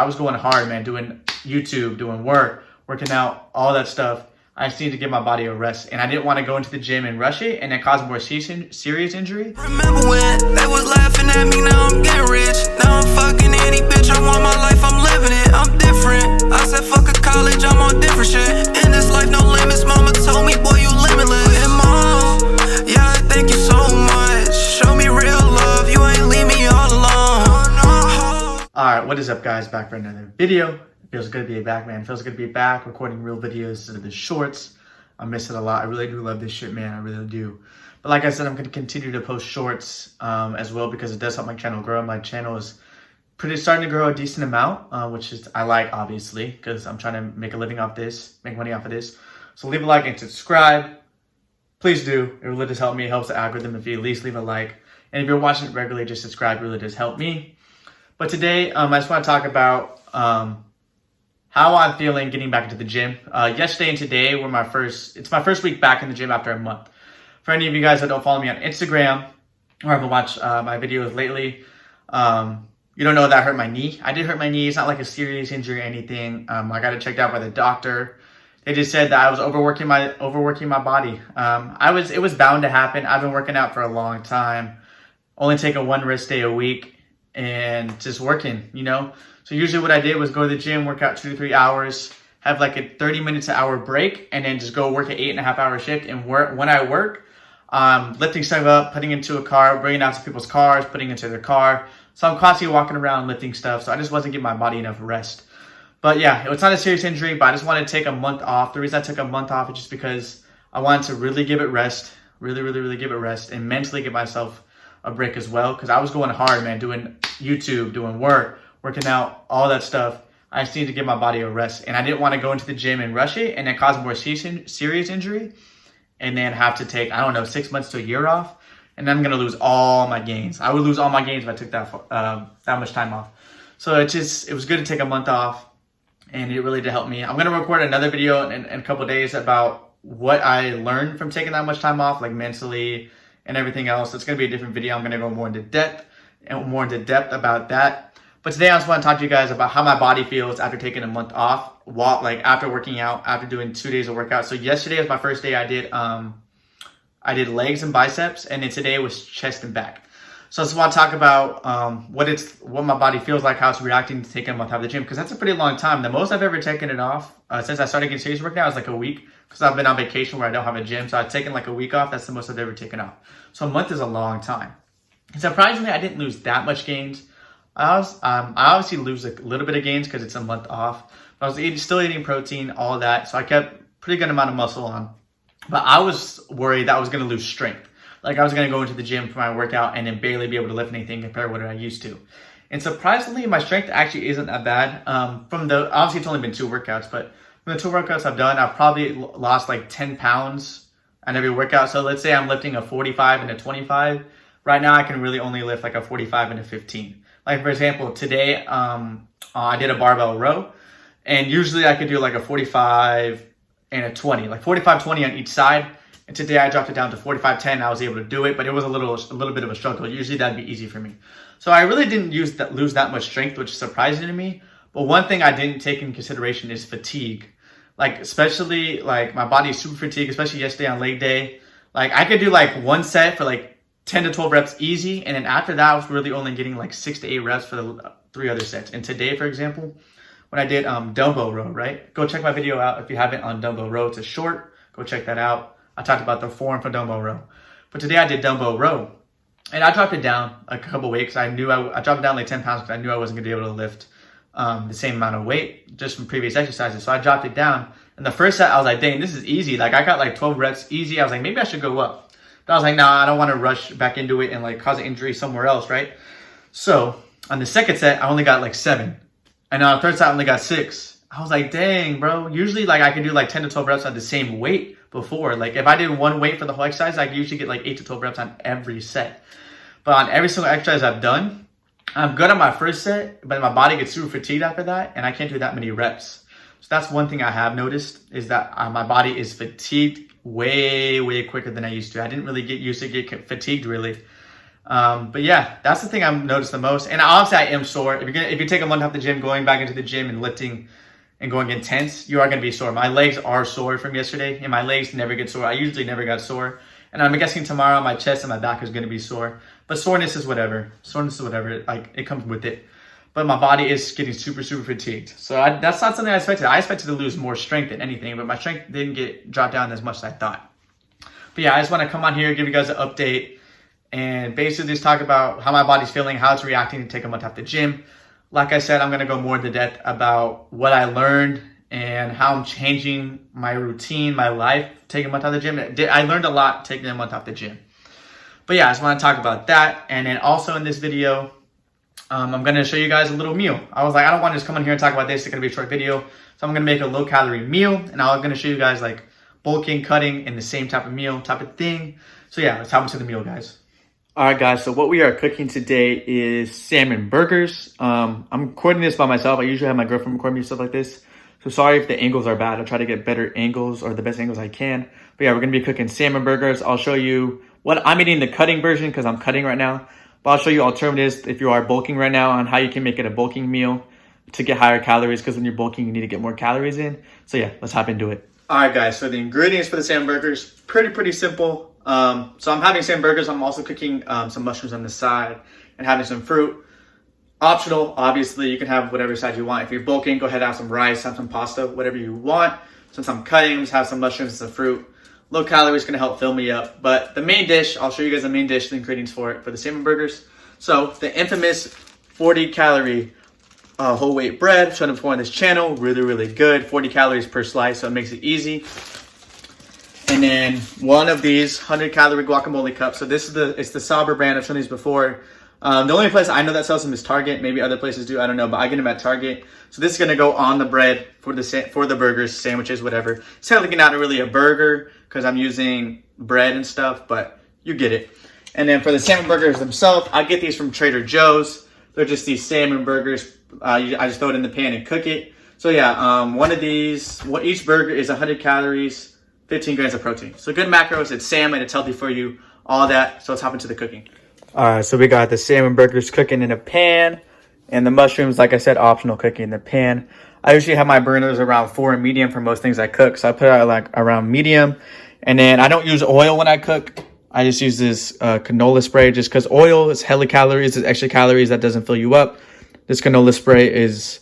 I was going hard, man, doing YouTube, doing work, working out, all that stuff. I just needed to give my body a rest, and I didn't want to go into the gym and rush it and then cause more serious injury. Remember when they was laughing at me, now I'm getting rich. Now I'm fucking any bitch, I want my life, I'm living it, I'm different. I said fuck a college, I'm on different shit. In this life, no limits, mama told me, boy, you limitless. And mom, yeah, thank you so much. Show me real love, you ain't leave me all alone. Alright, what is up, guys? Back for another video. Feels good to be back, man. Feels good to be back recording real videos instead of the shorts. I miss it a lot. I really do love this shit, man. I really do. But like I said, I'm going to continue to post shorts as well because it does help my channel grow. My channel is starting to grow a decent amount, which is I like, obviously, because I'm trying to make a living off this, make money off of this. So leave a like and subscribe. Please do. It really does help me. It helps the algorithm if you at least leave a like. And if you're watching it regularly, just subscribe. It really does help me. But today, I just want to talk about how I'm feeling getting back into the gym. Yesterday and today were it's my first week back in the gym after a month. For any of you guys that don't follow me on Instagram or haven't watched my videos lately, you don't know that I hurt my knee. I did hurt my knee. It's not like a serious injury or anything. I got it checked out by the doctor. They just said that I was overworking my body. It was bound to happen. I've been working out for a long time, only taking one rest day a week and just working, you know. So usually what I did was go to the gym, work out 2 to 3 hours, have like a 30 minutes to hour break, and then just go work an 8.5-hour shift. And when I work, lifting stuff up, putting into a car, bringing out to people's cars, putting into their car. So I'm constantly walking around lifting stuff. So I just wasn't giving my body enough rest. But yeah, it's not a serious injury, but I just wanted to take a month off. The reason I took a month off is just because I wanted to really give it rest, really give it rest, and mentally give myself a break as well. Because I was going hard, man, doing YouTube, doing work, working out, all that stuff. I just needed to give my body a rest. And I didn't want to go into the gym and rush it and then cause more serious injury and then have to take, I don't know, 6 months to a year off. And then I'm going to lose all my gains. I would lose all my gains if I took that much time off. So it was good to take a month off, and it really did help me. I'm going to record another video in a couple of days about what I learned from taking that much time off, like mentally and everything else. It's going to be a different video. I'm going to go more into depth about that. But today I just want to talk to you guys about how my body feels after taking a month off, after working out, after doing 2 days of workout. So yesterday was my first day. I did legs and biceps, and then today was chest and back. So I just want to talk about what my body feels like, how it's reacting to taking a month out of the gym, because that's a pretty long time. The most I've ever taken it off since I started getting serious work now is like a week, because I've been on vacation where I don't have a gym. So I've taken like a week off. That's the most I've ever taken off. So a month is a long time. And surprisingly, I didn't lose that much gains. I obviously lose a little bit of gains because it's a month off. But I was still eating protein, all that. So I kept pretty good amount of muscle on. But I was worried that I was going to lose strength. Like I was going to go into the gym for my workout and then barely be able to lift anything compared to what I used to. And surprisingly, my strength actually isn't that bad. Obviously it's only been 2 workouts, but from the 2 workouts I've done, I've probably lost like 10 pounds on every workout. So let's say I'm lifting a 45 and a 25. Right now I can really only lift like a 45 and a 15. Like for example, today I did a barbell row, and usually I could do like a 45 and a 20, like 45-20 on each side. And today I dropped it down to 45-10. I was able to do it, but it was a little bit of a struggle. Usually that'd be easy for me. So I really didn't lose that much strength, which is surprising to me. But one thing I didn't take into consideration is fatigue. Like especially like my body is super fatigued, especially yesterday on leg day. Like I could do like one set for like 10 to 12 reps easy, and then after that I was really only getting like 6 to 8 reps for the 3 other sets. And today, for example, when I did dumbbell row, right? Go check my video out if you haven't on dumbbell row. It's a short. Go check that out. I talked about the form for dumbbell row. But today I did dumbbell row, and I dropped it down a couple weights. I dropped it down like 10 pounds because I knew I wasn't going to be able to lift the same amount of weight just from previous exercises. So I dropped it down. And the first set I was like, dang, this is easy. Like I got like 12 reps easy. I was like, maybe I should go up. But I was like, nah, I don't want to rush back into it and like cause an injury somewhere else, right? So on the second set, I only got like 7. And on the third set, I only got 6. I was like, dang, bro. Usually like I can do like 10 to 12 reps on the same weight before. Like if I did one weight for the whole exercise, I could usually get like 8 to 12 reps on every set. But on every single exercise I've done, I'm good on my first set, but my body gets super fatigued after that, and I can't do that many reps. So that's one thing I have noticed, is that my body is fatigued way quicker than I used to. I didn't really get used to get fatigued really. But yeah, that's the thing I've noticed the most. And obviously I am sore. If you take a month off the gym, going back into the gym and lifting and going intense, you are going to be sore. My legs are sore from yesterday, and my legs never get sore. I usually never got sore. And I'm guessing tomorrow my chest and my back is going to be sore. But soreness is whatever. Soreness is whatever. Like, it comes with it. But my body is getting super, super fatigued. So that's not something I expected. I expected to lose more strength than anything, but my strength didn't get dropped down as much as I thought. But yeah, I just want to come on here, give you guys an update, and basically just talk about how my body's feeling, how it's reacting to take a month off the gym. Like I said, I'm going to go more into depth about what I learned and how I'm changing my routine, my life, taking a month off the gym. I learned a lot taking a month off the gym. But yeah, I just want to talk about that. And then also in this video, I'm going to show you guys a little meal. I was like, I don't want to just come in here and talk about this. It's going to be a short video. So I'm going to make a low calorie meal, and I'm going to show you guys like bulking, cutting in the same type of meal, type of thing. So yeah, let's hop into the meal, guys. All right, guys, so what we are cooking today is salmon burgers. I'm recording this by myself. I usually have my girlfriend record me stuff like this. So sorry if the angles are bad. I'll try to get better angles or the best angles I can. But yeah, we're going to be cooking salmon burgers. I'll show you what I'm eating, the cutting version, because I'm cutting right now. But I'll show you alternatives if you are bulking right now on how you can make it a bulking meal to get higher calories, because when you're bulking, you need to get more calories in. So yeah, let's hop into it. All right, guys, so the ingredients for the salmon burgers, pretty simple. So I'm having salmon burgers. I'm also cooking some mushrooms on the side and having some fruit. Optional, obviously, you can have whatever side you want. If you're bulking, go ahead and have some rice, have some pasta, whatever you want. Since I'm cutting, just have some mushrooms and some fruit. Low calories going to help fill me up. But the main dish, I'll show you guys the main dish, the ingredients for it, for the salmon burgers. So the infamous 40-calorie whole wheat bread, shown before on this channel, really good. 40 calories per slice, so it makes it easy. And then one of these 100-calorie guacamole cups. So this is it's the Sauber brand. I've shown these before. The only place I know that sells them is Target. Maybe other places do. I don't know, but I get them at Target. So this is gonna go on the bread for the burgers, sandwiches, whatever. It's technically not really a burger because I'm using bread and stuff, but you get it. And then for the salmon burgers themselves, I get these from Trader Joe's. They're just these salmon burgers. I just throw it in the pan and cook it. So yeah, one of these, each burger is 100 calories, 15 grams of protein. So good macros, it's salmon, it's healthy for you, all that. So let's hop into the cooking. All right, so we got the salmon burgers cooking in a pan, and the mushrooms, like I said, optional, cooking in the pan. I usually have my burners around 4 and medium for most things I cook. So I put it like around medium. And then I don't use oil when I cook. I just use this canola spray just because oil is hella calories. It's extra calories that doesn't fill you up. This canola spray is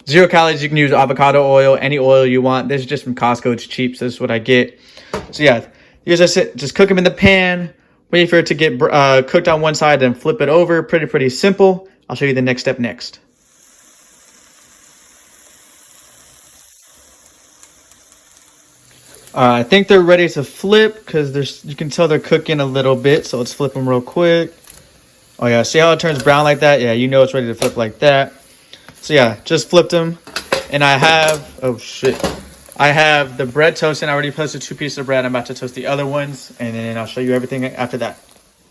0 calories. You can use avocado oil, any oil you want. This is just from Costco. It's cheap, so this is what I get. So yeah, here's just cook them in the pan. Wait for it to get cooked on one side, then flip it over. Pretty simple. I'll show you the next step next. I think they're ready to flip because you can tell they're cooking a little bit. So let's flip them real quick. Oh yeah, see how it turns brown like that? Yeah, you know it's ready to flip like that. So yeah, just flipped them. And I have, oh shit. I have the bread toasting. I already toasted 2 pieces of bread. I'm about to toast the other ones. And then I'll show you everything after that.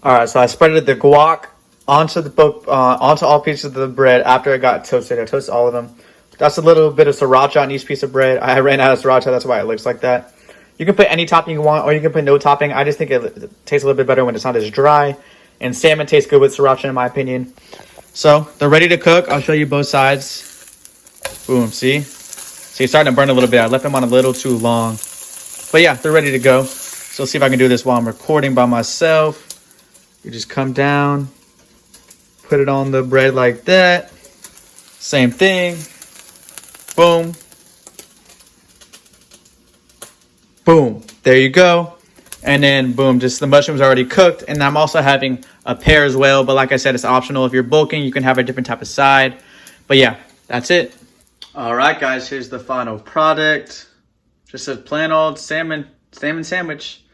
All right, so I spreaded the guac onto all pieces of the bread after it got toasted. I toasted all of them. That's a little bit of sriracha on each piece of bread. I ran out of sriracha. That's why it looks like that. You can put any topping you want, or you can put no topping. I just think it tastes a little bit better when it's not as dry. And salmon tastes good with sriracha, in my opinion. So they're ready to cook. I'll show you both sides. Boom, see? See, it's starting to burn a little bit. I left them on a little too long. But yeah, they're ready to go. So let's see if I can do this while I'm recording by myself. You just come down, put it on the bread like that. Same thing. Boom. Boom. There you go. And then boom, just the mushrooms are already cooked. And I'm also having a pear as well. But like I said, it's optional. If you're bulking, you can have a different type of side. But yeah, that's it. All right, guys, here's the final product. Just a plain old salmon sandwich.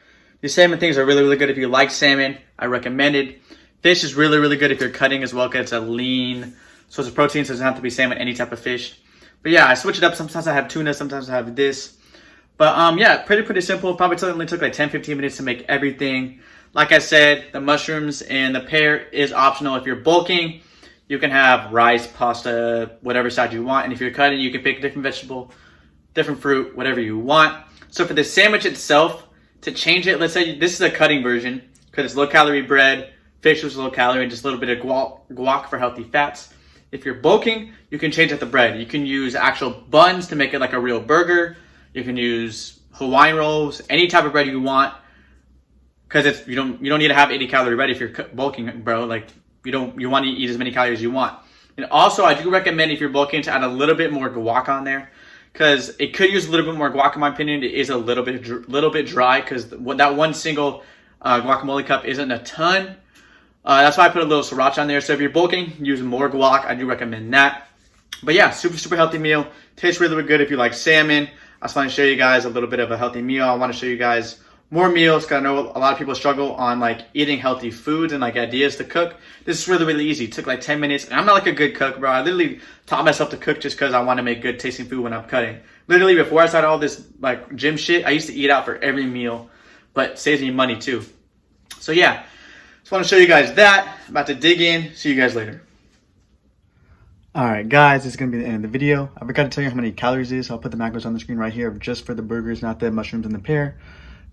These salmon things are really good if you like salmon. I recommend it. Fish is really good if you're cutting as well, because it's a lean source of protein, so it doesn't have to be salmon, any type of fish. But yeah, I switch it up. Sometimes I have tuna, sometimes I have this. But yeah, pretty simple. Probably only took like 10-15 minutes to make everything. Like I said, the mushrooms and the pear is optional. If you're bulking, you can have rice, pasta, whatever side you want. And if you're cutting, you can pick a different vegetable, different fruit, whatever you want. So for the sandwich itself, to change it, let's say this is a cutting version because it's low-calorie bread, fish was low calorie, and just a little bit of guac for healthy fats. If you're bulking, you can change up the bread. You can use actual buns to make it like a real burger. You can use Hawaiian rolls, any type of bread you want, because you don't need to have 80 calorie bread if you're bulking, bro. Like you want to eat as many calories as you want. And also, I do recommend if you're bulking to add a little bit more guac on there, because it could use a little bit more guac in my opinion. It is a little bit dry because that one single guacamole cup isn't a ton. That's why I put a little sriracha on there. So if you're bulking, use more guac. I do recommend that. But yeah, super healthy meal. Tastes really good if you like salmon. I just want to show you guys a little bit of a healthy meal. I want to show you guys more meals because I know a lot of people struggle on like eating healthy foods and like ideas to cook. This is really easy. It took like 10 minutes. And I'm not like a good cook, bro. I literally taught myself to cook just because I want to make good tasting food when I'm cutting. Literally before I started all this like gym shit, I used to eat out for every meal, but it saves me money too. So yeah, just want to show you guys that. I'm about to dig in. See you guys later. Alright guys, this is going to be the end of the video. I forgot to tell you how many calories it is. I'll put the macros on the screen right here just for the burgers, not the mushrooms and the pear.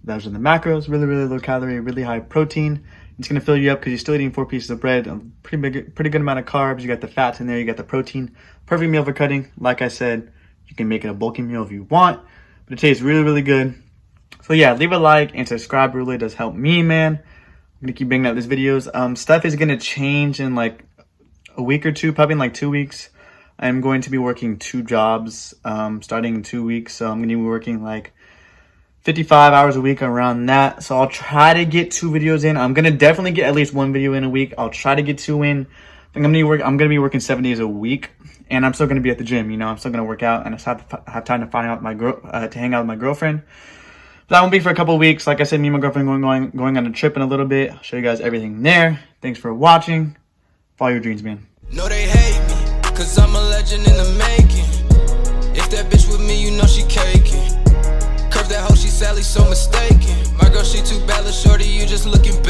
Those are the macros. Really low calorie, really high protein. It's going to fill you up because you're still eating 4 pieces of bread. A pretty good amount of carbs. You got the fats in there. You got the protein. Perfect meal for cutting. Like I said, you can make it a bulking meal if you want. But it tastes really good. So yeah, leave a like and subscribe. It really does help me, man. I'm going to keep bringing out these videos. Stuff is going to change in like a week or two, probably in like 2 weeks. I'm going to be working 2 jobs starting in 2 weeks. So I'm going to be working like 55 hours a week, around that. So I'll try to get 2 videos in. I'm going to definitely get at least 1 video in a week. I'll try to get 2 in. I'm going to be working 7 days a week. And I'm still going to be at the gym. You know, I'm still going to work out. And I just have time to hang out with my girlfriend. That won't be for a couple of weeks. Like I said, me and my girlfriend going on a trip in a little bit. I'll show you guys everything there. Thanks for watching. Follow your dreams, man. No, they hate me, cause I'm a legend in the making. If that bitch with me, you know she caking. Curve that hoe, she Sally, so mistaken. My girl, she too bad, shorty, you just looking